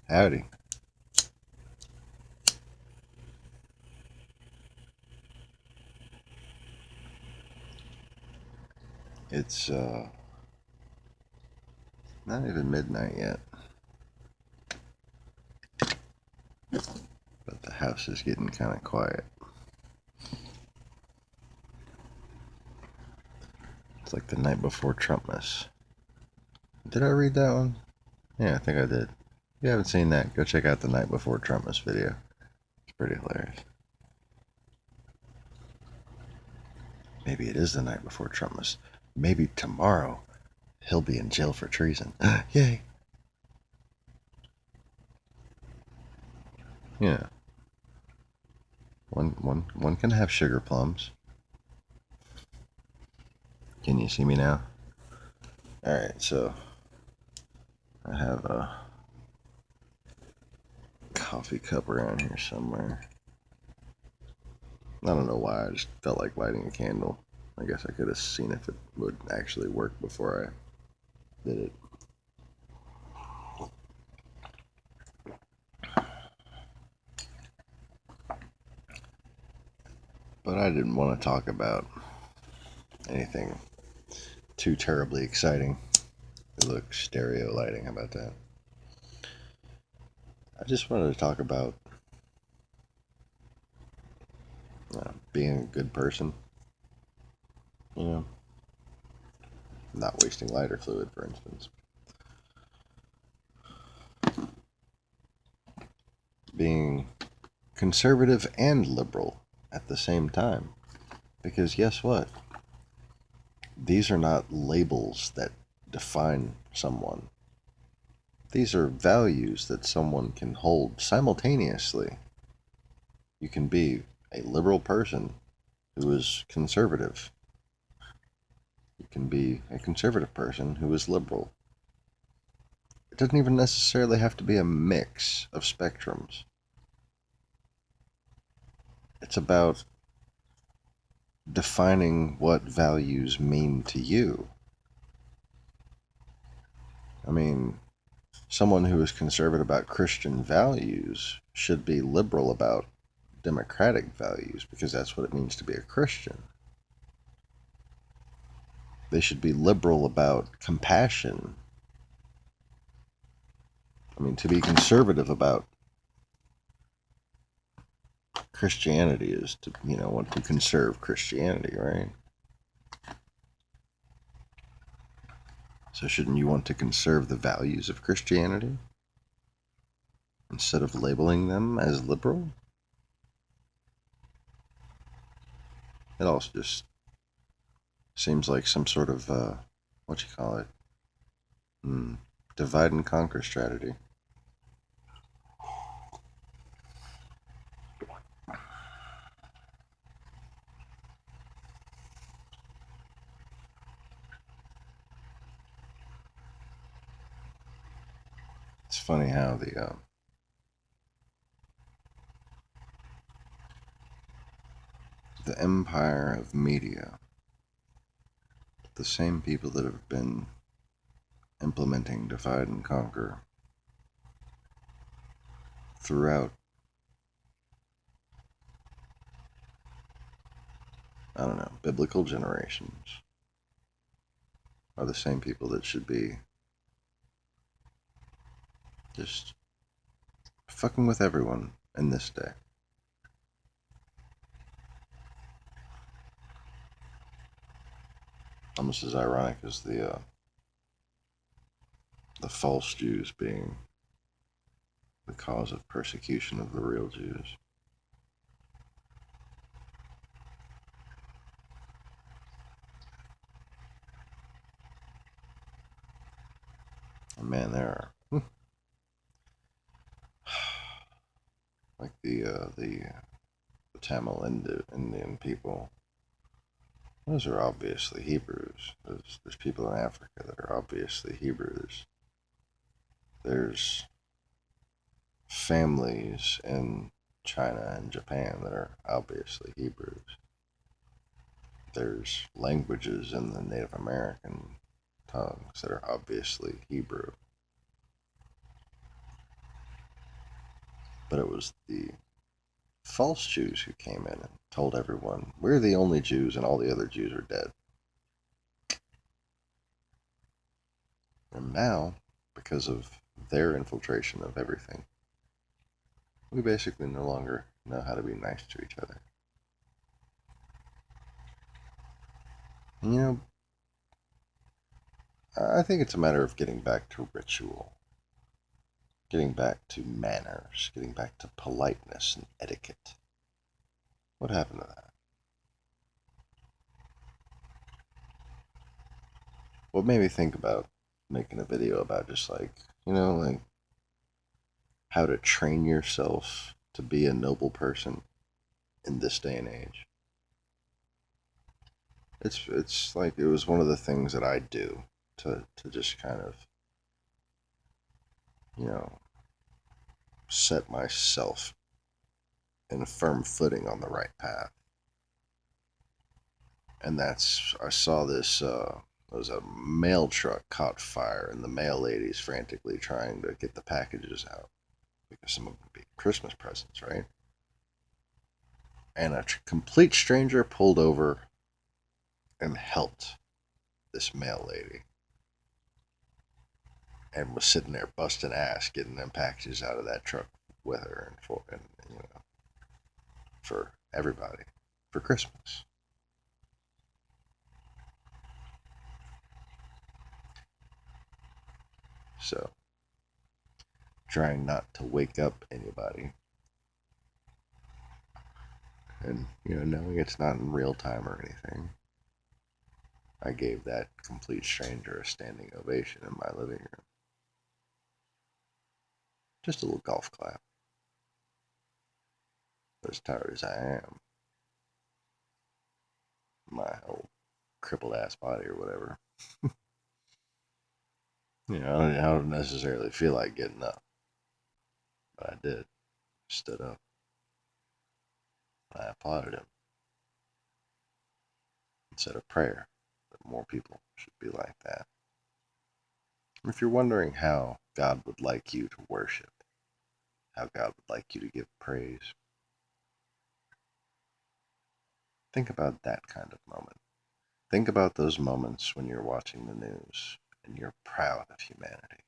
Howdy. It's not even midnight yet, but the house is getting kind of quiet. It's like the night before Trumpmas. Did I read that one? Yeah, I think I did. If you haven't seen that, go check out the night before Trumpmas video. It's pretty hilarious. Maybe it is the night before Trumpmas. Maybe tomorrow he'll be in jail for treason. Yay! Yeah. One can have sugar plums. Can you see me now? Alright, so I have a coffee cup around here somewhere. I don't know why, I just felt like lighting a candle. I guess I could have seen if it would actually work before I did it. But I didn't want to talk about anything too terribly exciting. Look, stereo lighting, how about that? I just wanted to talk about being a good person. You know, not wasting lighter fluid, for instance. Being conservative and liberal at the same time. Because guess what? These are not labels that define someone. These are values that someone can hold simultaneously. You can be a liberal person who is conservative. You can be a conservative person who is liberal. It doesn't even necessarily have to be a mix of spectrums. It's about defining what values mean to you. I mean, someone who is conservative about Christian values should be liberal about democratic values because that's what it means to be a Christian. They should be liberal about compassion. I mean, to be conservative about Christianity is to, want to conserve Christianity, right? So shouldn't you want to conserve the values of Christianity instead of labeling them as liberal? It also just seems like some sort of, what you call it, divide and conquer strategy. It's funny how the empire of media, the same people that have been implementing divide and conquer throughout, I don't know, biblical generations, are the same people that should be just fucking with everyone in this day. Almost as ironic as the false Jews being the cause of persecution of the real Jews. And man, there are like the Tamil Indian people. Those are obviously Hebrews. There's people in Africa that are obviously Hebrews. There's families in China and Japan that are obviously Hebrews. There's languages in the Native American tongues that are obviously Hebrew. But it was the false Jews who came in and told everyone, we're the only Jews and all the other Jews are dead. And now, because of their infiltration of everything, we basically no longer know how to be nice to each other. And, I think it's a matter of getting back to ritual, getting back to manners, getting back to politeness and etiquette. What happened to that? What made me think about making a video about just like, like how to train yourself to be a noble person in this day and age. It's like it was one of the things that I do to just kind of, you know, set myself in a firm footing on the right path. And I saw this, there was a mail truck caught fire, and the mail lady's frantically trying to get the packages out because some of them would be Christmas presents, right? And a complete stranger pulled over and helped this mail lady and was sitting there busting ass getting them packages out of that truck with her for everybody for Christmas. So, trying not to wake up anybody, and knowing it's not in real time or anything, I gave that complete stranger a standing ovation in my living room. Just a little golf clap. As tired as I am, my old crippled ass body or whatever, I don't necessarily feel like getting up, but I did. Stood up. I applauded him and said a prayer that more people should be like that. If you're wondering how God would like you to worship, how God would like you to give praise, think about that kind of moment. Think about those moments when you're watching the news and you're proud of humanity.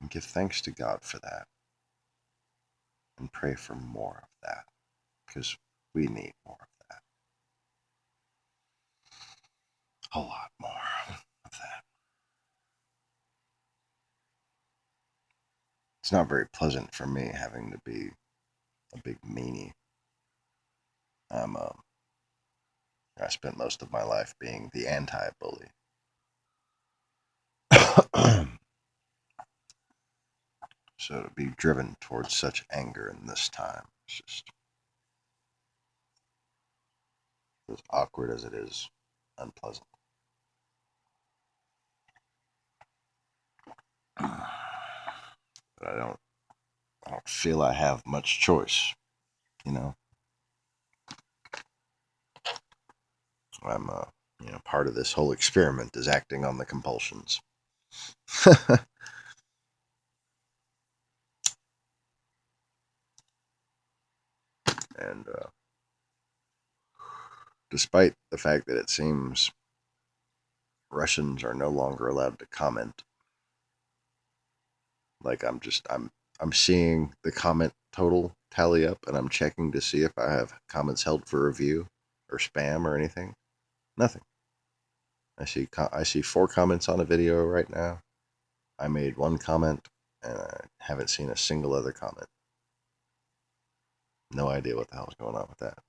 And give thanks to God for that. And pray for more of that. Because we need more of that. A lot more of that. It's not very pleasant for me having to be a big meanie. I spent most of my life being the anti-bully. So to be driven towards such anger in this time, it's just as awkward as it is unpleasant. But I don't feel I have much choice, you know. I'm part of this whole experiment is acting on the compulsions. And despite the fact that it seems Russians are no longer allowed to comment, like I'm seeing the comment total tally up, and I'm checking to see if I have comments held for review or spam or anything. Nothing. I see 4 comments on a video right now. I made 1 comment, and I haven't seen a single other comment. No idea what the hell's going on with that.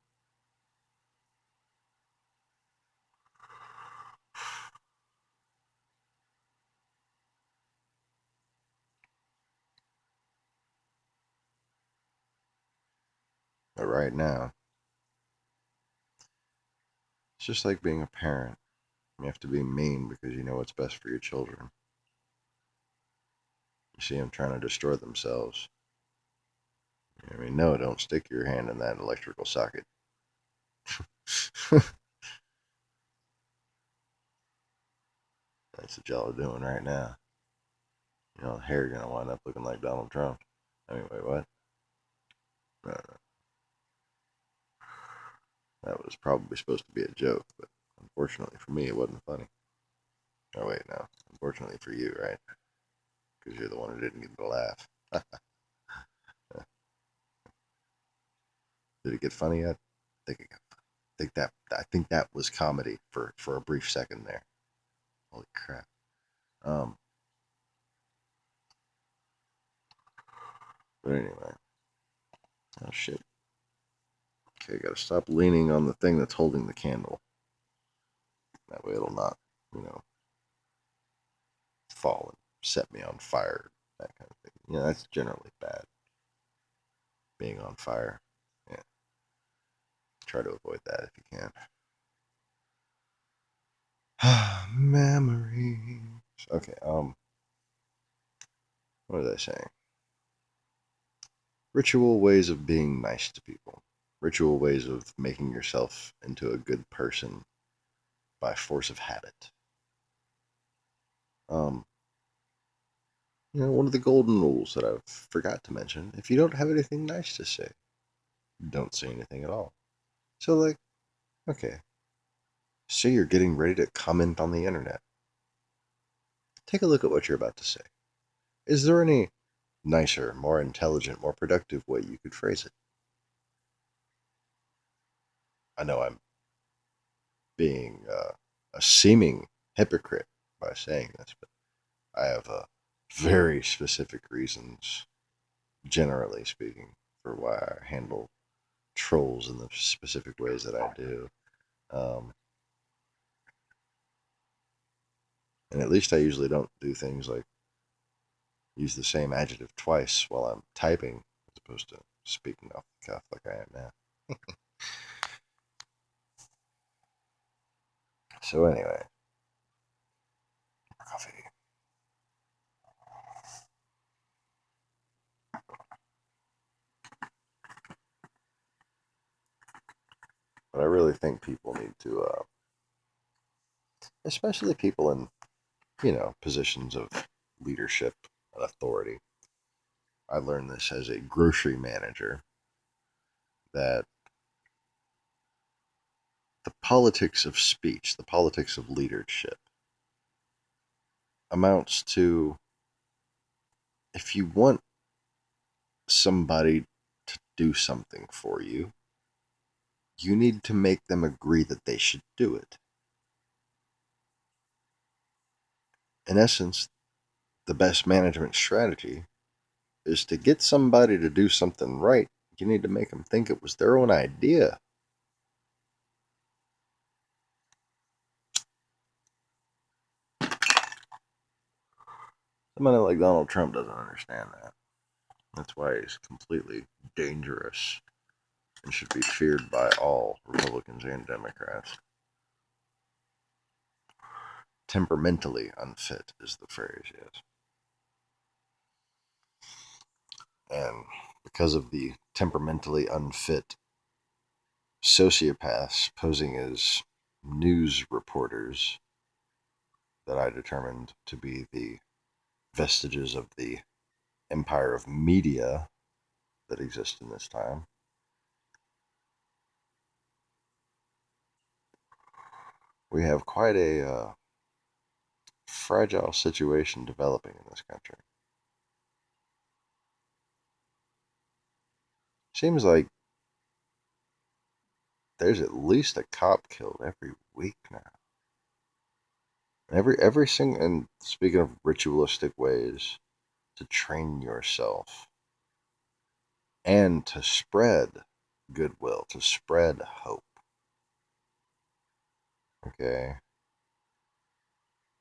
But right now, it's just like being a parent. You have to be mean because you know what's best for your children. You see them trying to destroy themselves. No, don't stick your hand in that electrical socket. That's what y'all are doing right now. Hair gonna wind up looking like Donald Trump. Anyway, what? Uh, that was probably supposed to be a joke, but unfortunately for me, it wasn't funny. Oh, wait, no. Unfortunately for you, right? Because you're the one who didn't get the laugh. Did it get funny yet? I think that was comedy for a brief second there. Holy crap. Um, but anyway. Oh shit. Okay, gotta stop leaning on the thing that's holding the candle. That way it'll not, you know, fall and set me on fire. That kind of thing. Yeah, that's generally bad. Being on fire. Yeah. Try to avoid that if you can. Memories. Okay, what was I saying? Ritual ways of being nice to people. Ritual ways of making yourself into a good person by force of habit. Um, one of the golden rules that I forgot to mention, if you don't have anything nice to say, don't say anything at all. So, like, okay, say you're getting ready to comment on the internet. Take a look at what you're about to say. Is there any nicer, more intelligent, more productive way you could phrase it? I know I'm being a seeming hypocrite by saying this, but I have very specific reasons, generally speaking, for why I handle trolls in the specific ways that I do. Um, and at least I usually don't do things like use the same adjective twice while I'm typing, as opposed to speaking off the cuff like I am now. So anyway, coffee. But I really think people need to, especially people in positions of leadership and authority. I learned this as a grocery manager that the politics of speech, the politics of leadership, amounts to if you want somebody to do something for you, you need to make them agree that they should do it. In essence, the best management strategy is to get somebody to do something right. You need to make them think it was their own idea. Somebody like Donald Trump doesn't understand that. That's why he's completely dangerous and should be feared by all Republicans and Democrats. Temperamentally unfit is the phrase, yes. And because of the temperamentally unfit sociopaths posing as news reporters that I determined to be the vestiges of the empire of media that exists in this time, we have quite a fragile situation developing in this country. Seems like there's at least a cop killed every week now. Every single, and speaking of ritualistic ways to train yourself and to spread goodwill, to spread hope. Okay.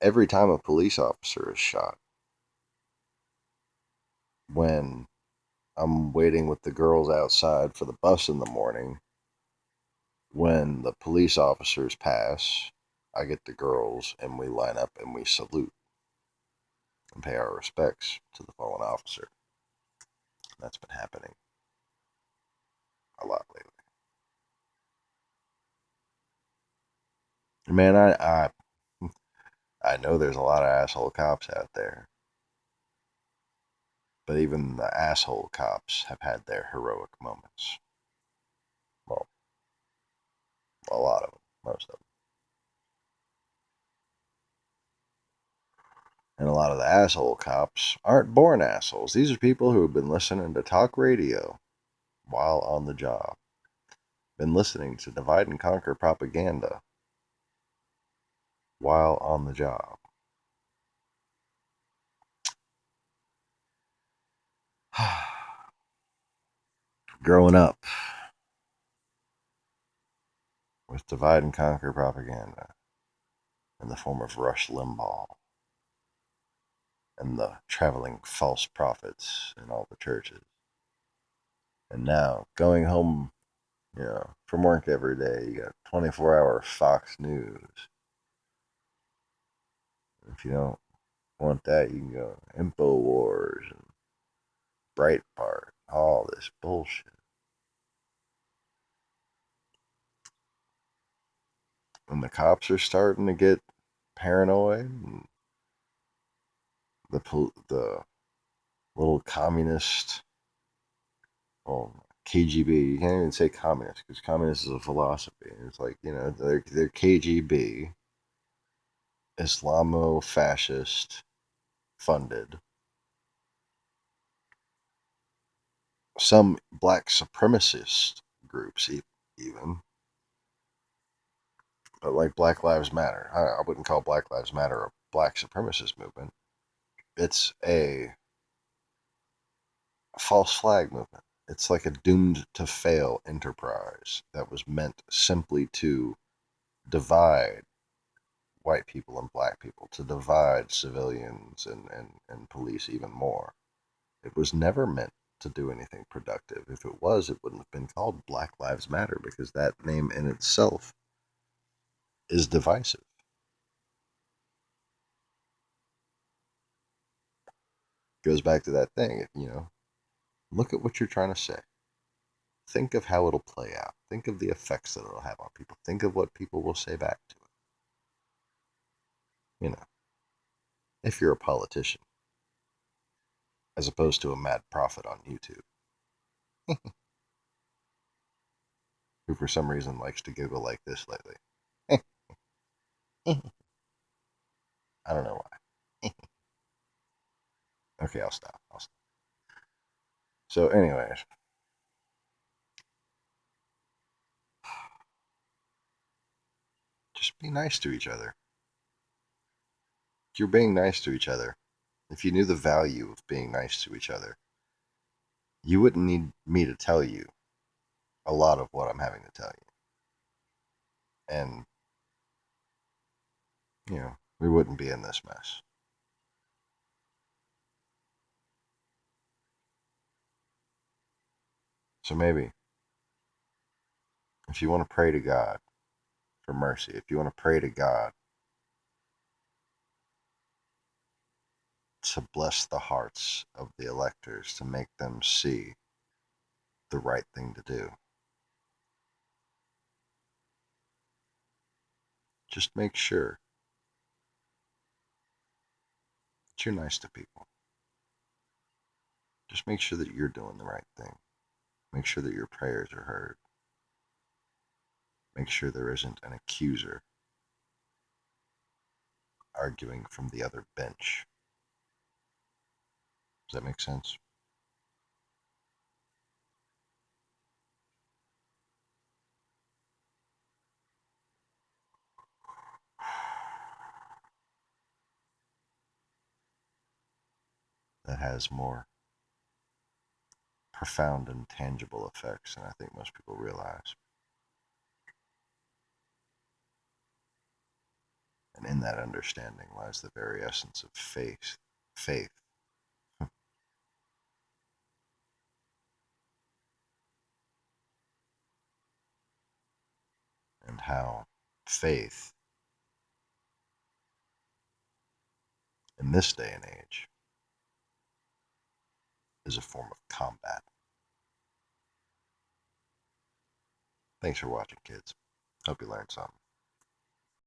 Every time a police officer is shot, when I'm waiting with the girls outside for the bus in the morning, when the police officers pass, I get the girls and we line up and we salute and pay our respects to the fallen officer. That's been happening a lot lately. Man, I know there's a lot of asshole cops out there. But even the asshole cops have had their heroic moments. Well, a lot of them, most of them. And a lot of the asshole cops aren't born assholes. These are people who have been listening to talk radio while on the job, been listening to divide and conquer propaganda while on the job. Growing up with divide and conquer propaganda in the form of Rush Limbaugh and the traveling false prophets in all the churches. And now going home, from work every day, you got 24-hour Fox News. If you don't want that, you can go InfoWars and Breitbart, all this bullshit. And the cops are starting to get paranoid. And the little communist, well, KGB. You can't even say communist because communist is a philosophy. It's like they're KGB, Islamo-fascist funded. Some black supremacist groups, even, but like Black Lives Matter. I wouldn't call Black Lives Matter a black supremacist movement. It's a false flag movement. It's like a doomed to fail enterprise that was meant simply to divide white people and black people, to divide civilians and police even more. It was never meant to do anything productive. If it was, it wouldn't have been called Black Lives Matter because that name in itself is divisive. Goes back to that thing, look at what you're trying to say. Think of how it'll play out. Think of the effects that it'll have on people. Think of what people will say back to it. You know, if you're a politician, as opposed to a mad prophet on YouTube, who for some reason likes to giggle like this lately. I don't know why. Okay, I'll stop. So, anyways, just be nice to each other. You're being nice to each other. If you knew the value of being nice to each other, you wouldn't need me to tell you a lot of what I'm having to tell you. And, we wouldn't be in this mess. So maybe, if you want to pray to God for mercy, if you want to pray to God to bless the hearts of the electors, to make them see the right thing to do, just make sure that you're nice to people. Just make sure that you're doing the right thing. Make sure that your prayers are heard. Make sure there isn't an accuser arguing from the other bench. Does that make sense? That has more profound and tangible effects than I think most people realize. And in that understanding lies the very essence of faith. Faith. And how faith in this day and age is a form of combat. Thanks for watching, kids. Hope you learned something.